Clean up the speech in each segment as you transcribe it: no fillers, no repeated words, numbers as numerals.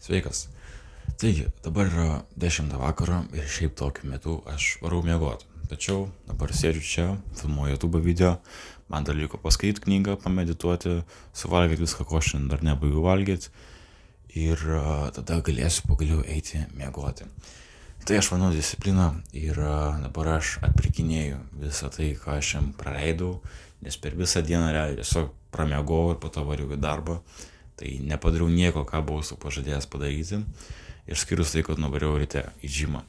Sveikas. Taigi, dabar yra 10 vakaro ir šiaip tokiu metu aš varau miegoti. Tačiau dabar sėdžiu čia, filmuoju YouTube video, man dar liko paskaityti knygą, pamedituoti, suvalgyti viską, ko šiandien dar nebaigiau valgyti ir tada galėsiu pagaliau eiti miegoti. Tai aš manau discipliną ir dabar aš atpirkinėju visą tai, ką aš šiandien praleidau, nes per visą dieną realiai tiesiog pramiegojau ir po to variau į darbą. Tai nepadariau nieko, ką buvau sau pažadėjęs padaryti, išskyrus tai, kad nuvariau ryte į džimą.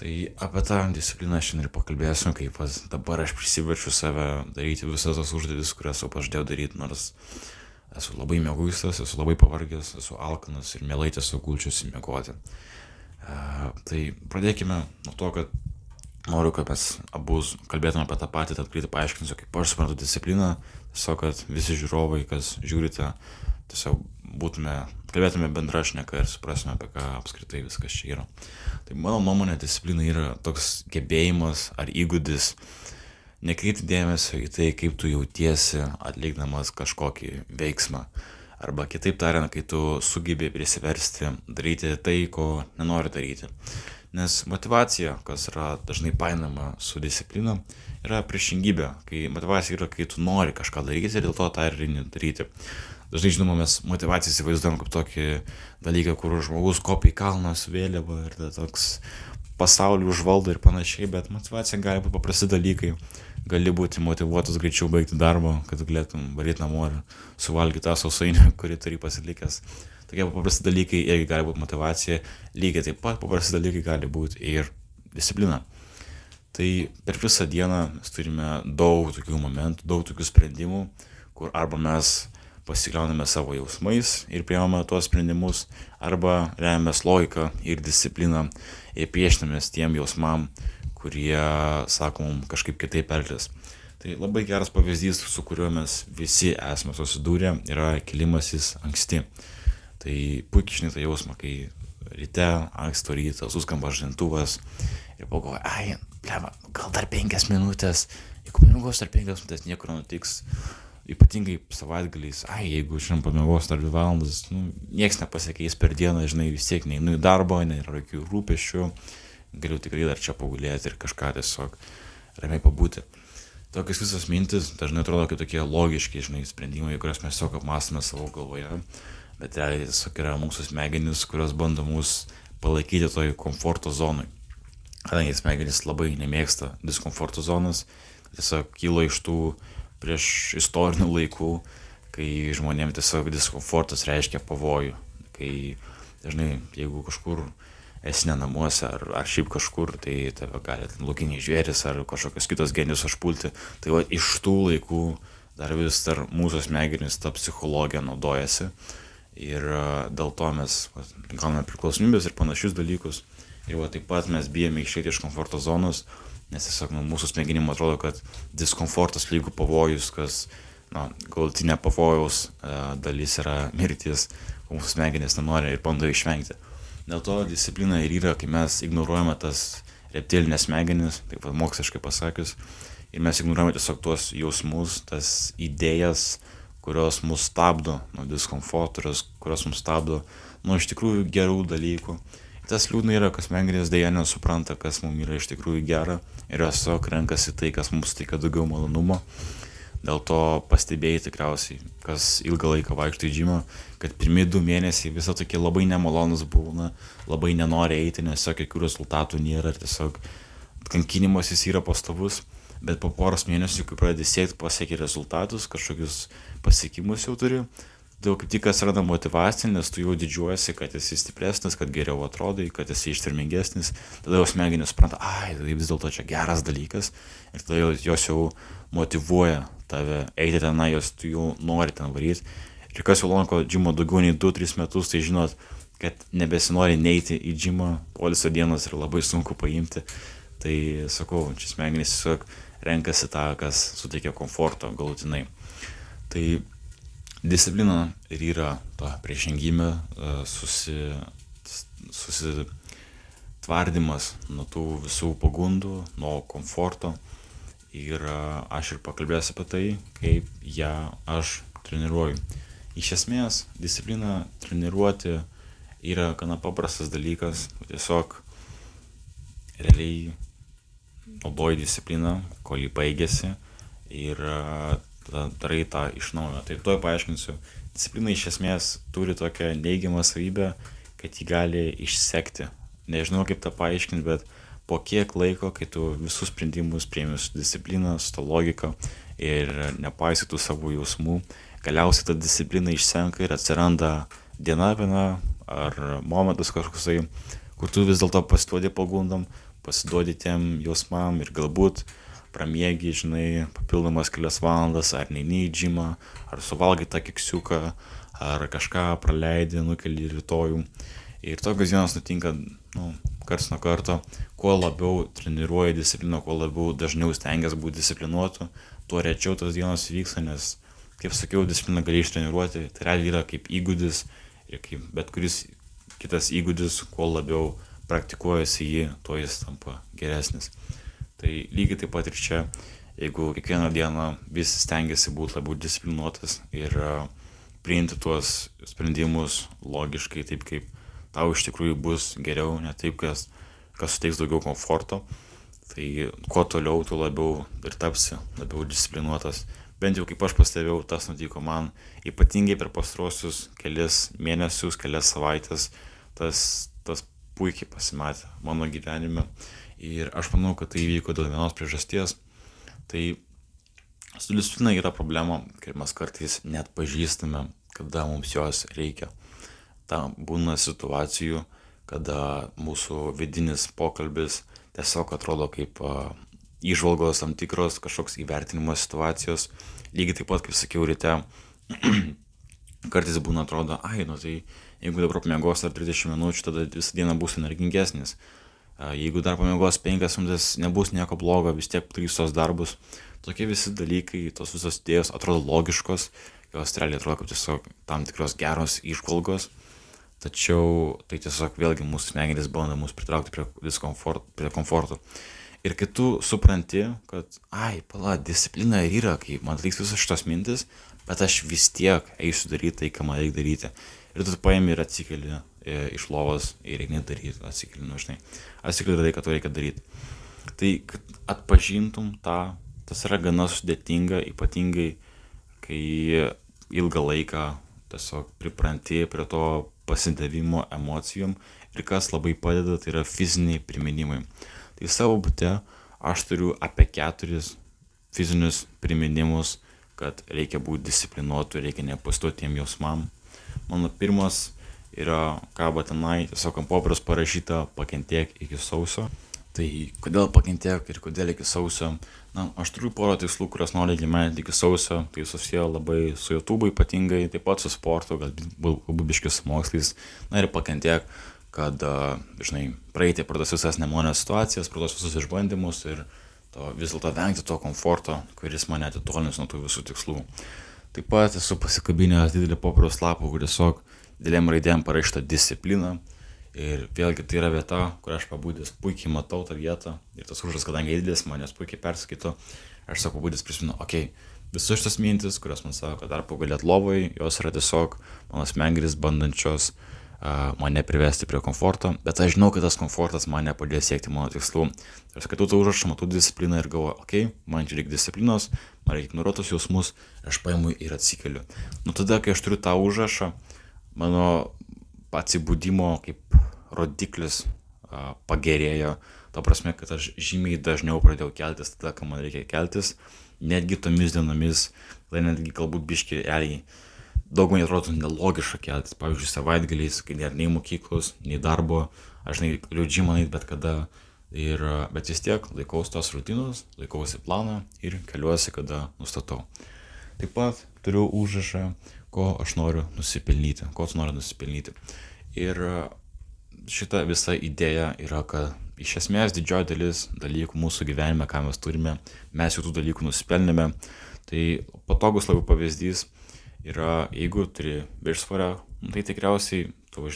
Tai apie tą discipliną šiandien ir pakalbėsiu, kaip dabar aš prisiverčiu save daryti visas tas užduotis, kurias sau pažadėjau daryti, nors esu labai mieguistas, esu labai pavargęs, esu alkanas ir mielai tiesiog gulčiausi miegoti. Tai pradėkime nuo to, kad noriu, kad mes abu kalbėtume apie tą patį, tad greitai paaiškinsiu, kaip aš suprantu discipliną, tiesiog, kad visi žiūrovai, kas žiūrite, tiesiog kalbėtume bendra šneka ir suprasime, apie ką apskritai viskas čia yra. Tai mano nuomonė, disciplina yra toks gebėjimas ar įgūdis nekreipti dėmesio į tai, kaip tu jautiesi atlikdamas kažkokį veiksmą. Arba kitaip tariant, kai tu sugebi prisiversti daryti tai, ko nenori daryti. Nes motyvacija, kas yra dažnai painama su disciplina, yra priešingybė. Kai motyvacija yra, kai tu nori kažką daryti ir dėl to tą ir eini daryti. Dažnai, žinoma, mes motyvaciją įsivaizduojam kaip tokį dalyką, kur žmogus kopia į kalną su vėliava ir toks pasaulį užvaldo ir panašiai, bet motyvacija gali būti paprasti dalykai. Gali būti motyvuotas greičiau baigti darbą, kad galėtum varyti namo ir suvalgyti tą sausainį, kurį turi pasilikęs. Tokie paprasti dalykai irgi gali būti motyvacija, lygiai taip pat paprasti dalykai gali būti ir disciplina. Tai per visą dieną mes turime daug tokių momentų, daug tokių sprendimų, kur arba mes pasikliauname savo jausmais ir priimame tuos sprendimus, arba remiamės logiką ir discipliną ir priešinamės tiem jausmam, kurie, sakom, kažkaip kitaip elgtis. Tai labai geras pavyzdys, su kuriuo mes visi esame susidūrę, yra kilimasis anksti. Tai puikiai žinai tą jausmą, kai ryte, anksto rytą, suskamba žadintuvas ir pagalvoji, gal dar 5 minutės, jeigu pamiegos dar 5 minutės, niekur nenutiks. Ypatingai savaitgaliais, jeigu šiandien pamiegos dar 2 valandas, nieks nepasikeis per dieną, žinai, vis tiek neinu į darbą, nėra jokių rūpesčių, galiu tikrai dar čia pagulėti ir kažką tiesiog ramiai pabūti. Tokios visos mintis dažnai atrodo kaip tokie logiški, žinai, sprendimai, kuriuos mes tiesiog apmąstome savo galvoje, bet realiai tiesiog yra mūsų smegenys, kurios bando mus palaikyti toj komforto zonui. Kadangi smegenys labai nemėgsta diskomforto zonas, tiesiog kyla iš tų prieš istorinių laikų, kai žmonėms tiesiog diskomfortas reiškia pavojų. Kai dažnai, jeigu kažkur esi ne namuose ar šiaip kažkur, tai tave gali laukiniai žvėrys ar kažkokios kitos genijos užpulti. Tai iš tų laikų dar vis mūsų smegenys tą psichologiją naudojasi. Ir dėl to mes gauname priklausomybės ir panašius dalykus. Ir taip pat mes bijome išeiti iš komforto zonos, nes tiesiog mūsų smegenim atrodo, kad diskomfortas lygu pavojus, kas galutinė pavojaus dalis yra mirtis, ko mūsų smegenys nenori ir bando išvengti. Dėl to disciplina ir yra, kai mes ignoruojame tas reptilinės smegenis, taip pat moksliškai pasakius, ir mes ignoruojame tiesiog tuos jausmus, tas idėjas, kurios mus stabdo nuo diskomforto, kurios mus stabdo nuo iš tikrųjų gerų dalykų. Tas liūdna yra, kad smegenys dėja nesupranta, kas mums yra iš tikrųjų gera ir jos tiesiog renkasi tai, kas mums teikia daugiau malonumo. Dėl to pastebėjai tikriausiai, kas ilgą laiką vaikšto į džimą, kad pirmi 2 mėnesiai visą tokie labai nemalonus būna, labai nenori eiti, nes tiesiog jokių rezultatų nėra ir tiesiog kankinimas jis yra pastovus, bet po poros mėnesių, kai pradedi siekti, pasiekia rezultatus, kažkokius pasiekimus jau turi. Daug kaip tik atsiranda motyvacija, nes tu jau didžiuojasi, kad esi stipresnis, kad geriau atrodai, kad esi ištvermingesnis. Tada jau smegenys supranta, tai vis dėlto čia geras dalykas. Ir tada jos jau motyvuoja tave eiti tenai, tu jau nori ten varyti. Ir kas jau lanko džimo daugiau nei 2-3 metus, tai žinot, kad nebesinori neiti į džimą, poilsio dienas ir labai sunku paimti. Tai sakau, čia smegenys tiesiog renkasi tą, kas suteikia komforto galutinai. Tai disciplina ir yra ta priešingybė, susitvardymas nuo tų visų pagundų, nuo komforto. Ir aš ir pakalbėsiu apie tai, kaip ją aš treniruoju. Iš esmės, discipliną treniruoti yra gana paprastas dalykas, tiesiog realiai naudoji discipliną, kol jį baigėsi ir tada darai tą iš naujo. Tai tuoj paaiškinsiu. Disciplina iš esmės turi tokią neigiamą savybę, kad jį gali išsekti. Nežinau kaip tą paaiškinti, bet po kiek laiko, kai tu visus sprendimus priimi su disciplina, su to logika ir nepaisytų savo jausmų, galiausiai ta disciplina išsenka ir atsiranda diena viena ar momentas kažkoksai, kur tu vis dėlto pasiduodi pagundom, pasiduodi tiem jausmam ir galbūt pramiegi, žinai, papildomas kelias valandas, ar neini į džimą, ar suvalgai tą keksiuką, ar kažką praleidi, nukeli rytojų. Ir tokios dienos nutinka, karts nuo karto, kuo labiau treniruoji discipliną, kuo labiau dažniau stengiasi būti disciplinuotu, tuo rečiau tos dienos vyksta, nes, kaip sakiau, discipliną gali ištreniruoti, tai realiai yra kaip įgūdis ir kaip bet kuris kitas įgūdis, kuo labiau praktikuojasi jį, tuo jis tampa geresnis. Tai lygiai taip pat ir čia, jeigu kiekvieną dieną vis stengiasi būti labiau disciplinuotas ir priimti tuos sprendimus logiškai, taip kaip tau iš tikrųjų bus geriau, ne taip, kas suteiks daugiau komforto, tai kuo toliau, tuo labiau ir tapsi labiau disciplinuotas. Bent jau kaip aš pastebėjau, tas nutiko man, ypatingai per pastaruosius kelias mėnesius, kelias savaitės, tas puikiai pasimatė mano gyvenime. Ir aš manau, kad tai įvyko dėl vienos priežasties. Tai su disciplina yra problema, kai mes kartais net pažįstame, kada mums jos reikia. Ta būna situacijų, kada mūsų vidinis pokalbis tiesiog atrodo kaip įžvalgos tam tikros, kažkoks įvertinimo situacijos. Lygiai taip pat, kaip sakiau, ryte kartais būna atrodo, tai jeigu dabar pamiegos ar 30 minučių, tada visą dieną bus energingesnis. Jeigu dar pamiegos 5 minutės, nebus nieko blogo, vis tiek padarys tos darbus. Tokie visi dalykai, tos visos idėjos atrodo logiškos, jos realiai atrodo kaip tiesiog tam tikros geros įžvalgos, tačiau tai tiesiog vėlgi mūsų smegenys bando mus pritraukti prie komforto. Ir kai tu supranti, kad, disciplina yra, kai man atliks visos šitos mintis, bet aš vis tiek eisiu daryti tai, ką man reikia daryti. Ir tu paimi ir atsikeli iš lovos ir eini daryti, atsikeli darai, ką tu reikia daryti. Tai, kad atpažintum tą, tas yra gana sudėtinga, ypatingai, kai ilgą laiką tiesiog pripranti prie to pasidavimo emocijom ir kas labai padeda, tai yra fiziniai priminimai. Tai savo bute aš turiu apie 4 fizinius priminimus, kad reikia būti disciplinuotu, reikia nepasiduoti tiem jausmam. Mano pirmas yra kaba tenai, tiesiog ant popieriaus parašyta pakentėk iki sausio. Tai kodėl pakentėk ir kodėl iki sausio? Aš turiu porą tikslų, kurios noriu įgyvendinti iki sausio. Tai susiję labai su YouTube ypatingai, taip pat su sportu, galbūt biškį su mokslais. Ir pakentėk, kad, praeiti pro tas visas nemalonias situacijas, pro tos visus išbandymus ir vis dėlto vengti to komforto, kuris mane atitolins nuo tų visų tikslų. Taip pat esu pasikabinęs didelį popieriaus lapą, kur tiesiog didelėm raidėm parašyta disciplina. Ir vėlgi tai yra vieta, kur aš pabudęs puikiai matau tą vietą. Ir tas užrašas, kadangi didelis, manęs puikiai perskaito. Aš sako pabudęs prisimenu, visos šitas mintis, kurios man sako, kad dar pagulėt lovoj, jos yra tiesiog mano smegenys bandančios mane privesti prie komforto. Bet aš žinau, kad tas komfortas man nepadės siekti mano tikslų. Ir skaitau tą užrašą, matau discipliną ir galvoju, man čia reikia disciplinos, man reikia ignoruoti tos jausmus, aš paimu ir atsikeliu. Tada, kai aš turiu tą užrašą, mano atsibudimo kaip rodiklis pagerėjo, ta prasme, kad aš žymiai dažniau pradėjau keltis tada, kai man reikia keltis, netgi tomis dienomis, tai netgi galbūt biški realiai daug man atrodo nelogiška keltis, pavyzdžiui, savaitgaliais, kai nėra nei mokyklos, nei darbo, aš galiu džimą eiti bet kada, bet vis tiek laikausi tos rutinos, laikausi planą ir keliuosi, kada nustatau. Taip pat turiu užrašą, ko aš noriu nusipelnyti, ko tu nori nusipelnyti. Ir šita visa idėja yra, kad iš esmės didžioji dalis dalykų mūsų gyvenime, ką mes turime, mes jau tų dalykų nusipelnėme. Tai patogus labiau pavyzdys yra, jeigu turi viršsvorio, tai tikriausiai tu,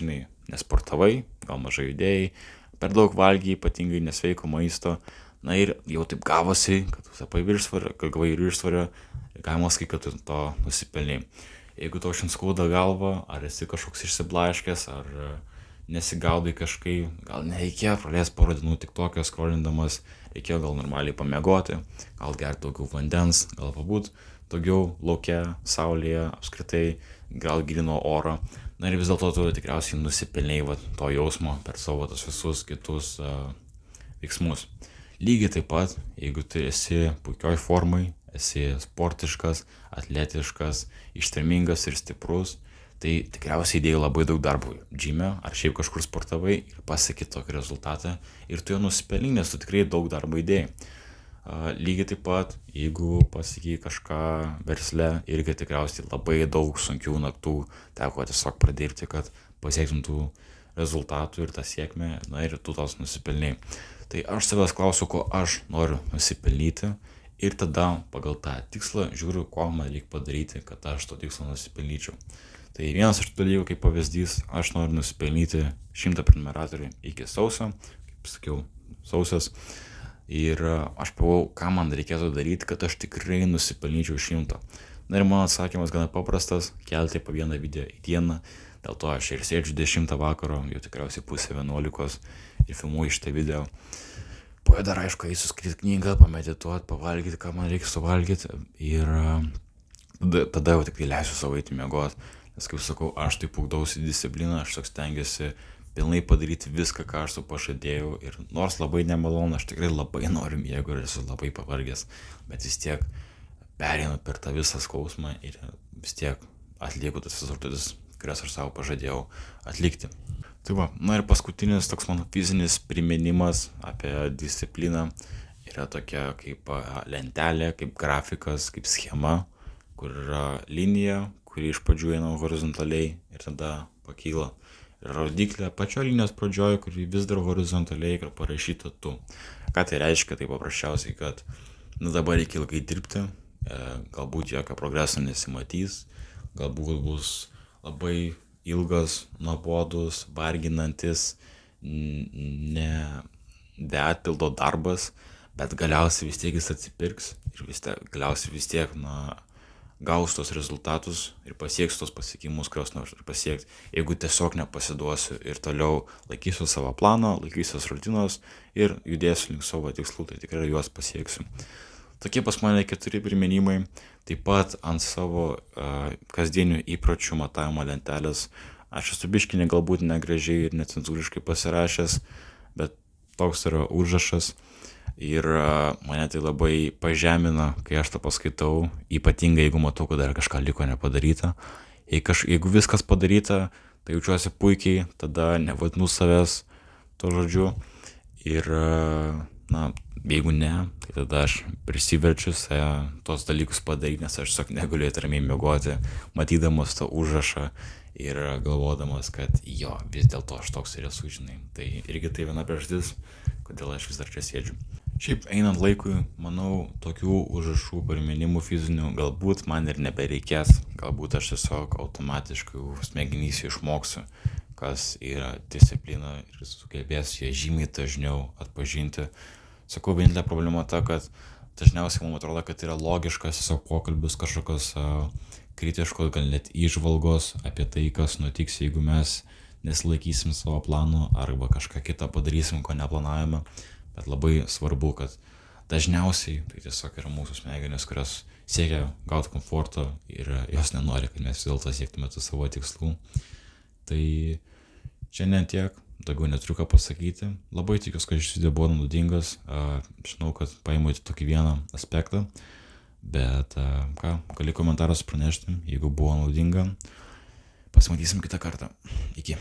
nesportavai, gal mažai judėjai, per daug valgiai, ypatingai nesveiko maisto. Ir jau taip gavosi, kad tu tapai viršsvorio, kad gavai viršsvorio, galima sakyti, kad tu to nusipelnėjai. Jeigu tau šiandien skauda galva, ar esi kažkoks išsiblaškęs, ar nesigaudai kažkaip, gal nereikėjo praleisti porą dienų tik tokio skrolindamas, reikėjo gal normaliai pamiegoti, gal gerti daugiau vandens, gal pabūt daugiau lauke, saulėje, apskritai, gal gilino oro. Na ir vis dėlto tu tikriausiai nusipelnėjai to jausmo per savo tos visus kitus veiksmus. Lygiai taip pat, jeigu tu esi puikioj formai, esi sportiškas, atletiškas, ištvermingas ir stiprus, tai tikriausiai įdėjai labai daug darbo džime ar šiaip kažkur sportavai ir pasiekei tokį rezultatą ir tu jo nusipelnei, nes tu tikrai daug darbo įdėjai. Lygiai taip pat, jeigu pasiekiai kažką versle, irgi tikriausiai labai daug sunkių naktų teko tiesiog pradirbti, kad pasiektum tų rezultatų ir tą sėkmę, na ir tu tos nusipelnei. Tai aš savęs klausiu, ko aš noriu nusipelnyti ir tada pagal tą tikslą žiūriu, ko man reikia padaryti, kad aš to tikslo nusipelnyčiau. Tai vienas iš tų dalykų, kaip pavyzdys, aš noriu nusipelnyti 100 prenumeratorių iki sausio, kaip sakiau, sausas. Ir aš pagalvojau, ką man reikėtų daryti, kad aš tikrai nusipelnyčiau 100. Na ir mano atsakymas gana paprastas, kelti po vieną video į dieną. Dėl to aš ir sėdžiu 10 vakaro, jau tikriausiai pusė 11 ir filmuoju šitą video. Po jo dar aišku, eisiu skaityti knygą, pamedituoti, pavalgyti, ką man reikia suvalgyti. Ir tada jau tik leisiu savo eiti miegoti. Nes kaip sakau, aš taip ugdausi discipliną, aš toks stengiuosi pilnai padaryti viską, ką aš su pažadėjau. Ir nors labai nemalonu, aš tikrai labai noriu miego ir esu labai pavargęs, bet vis tiek pereinu per tą visą skausmą ir vis tiek atlieku tas visas užduotis, kurias aš savo pažadėjau atlikti. Tai va, na ir paskutinis toks mano fizinis priminimas apie discipliną yra tokia kaip lentelė, kaip grafikas, kaip schema, kur yra linija, kuri iš pradžių eina horizontaliai ir tada pakyla. Ir rodiklė pačio linijos pradžioje, kuri vis dar horizontaliai ir parašyta tu. Ką tai reiškia? Tai paprasčiausiai, kad dabar reikia ilgai dirbti, galbūt jokio progreso nesimatys, galbūt bus labai ilgas, nuobodus, varginantis, neatpildo darbas, bet galiausiai vis tiek jis atsipirks ir galiausiai vis tiek gaus tos rezultatus ir pasieks tos pasiekimus, kurios noriu pasiekti. Jeigu tiesiog nepasiduosiu ir toliau laikysiu savo plano, laikysiu rutinos ir judėsiu link savo tikslų, tai tikrai juos pasieksiu. Tokie pas mane 4 priminimai. Taip pat ant savo kasdienių įpročių matavimo lentelės. Aš esu biškinį galbūt negražiai ir necenzūriškai pasirašęs, bet toks yra užrašas. Ir mane tai labai pažemina, kai aš tą paskaitau, ypatingai jeigu matau, kad dar kažką liko nepadaryta. Jeigu viskas padaryta, tai jaučiuosi puikiai, tada nevadinu savęs to žodžiu. Ir jeigu ne, tai tada aš prisiverčiu tos dalykus padaryti, nes aš tiesiog negaliu ramiai miegoti, matydamas tą užrašą ir galvodamas, kad jo, vis dėlto aš toks ir esu, žinai. Tai irgi tai viena priežastis, kodėl aš vis dar čia sėdžiu. Šiaip einant laikui, manau, tokių užrašų priminimų fizinių galbūt man ir nebereikės, galbūt aš tiesiog automatiškai smegenyse išmoksiu, kas yra disciplina ir sugebėsiu ją žymiai dažniau atpažinti. Sakau, vienintelė problema ta, kad dažniausiai man atrodo, kad yra logiškas tiesiog pokalbis, kažkokios kritiškos, gal net įžvalgos apie tai, kas nutiks, jeigu mes nesilaikysim savo plano arba kažką kitą padarysim, ko neplanavome. Bet labai svarbu, kad dažniausiai tai tiesiog yra mūsų smegenys, kurios siekia gauti komforto ir jos nenori, kad mes dėl to siektume tų savo tikslų. Tai šiandien tiek, daugiau neturiu ką pasakyti. Labai tikiuosi, kad šis video buvo naudingas. Žinau, kad paėmėte tokį vieną aspektą, bet gali komentaruose pranešti, jeigu buvo naudinga. Pasimatysim kitą kartą. Iki.